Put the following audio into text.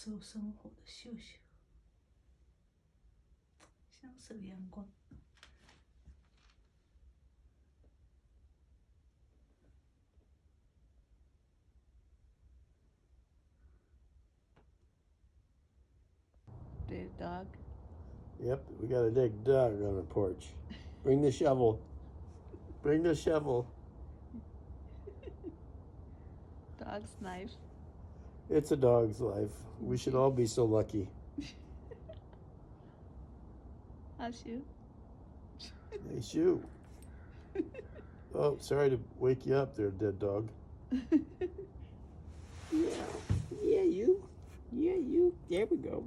受生活的秀秀，享受阳光。Dead dog. Yep, we got a dead dog on the porch. Bring the shovel. Bring the shovel. Dog's knife. It's a dog's life. We should all be so lucky. That's you. Hey, shoo. Oh, sorry to wake you up there, dead dog. Yeah. Yeah, you. Yeah, you. There we go.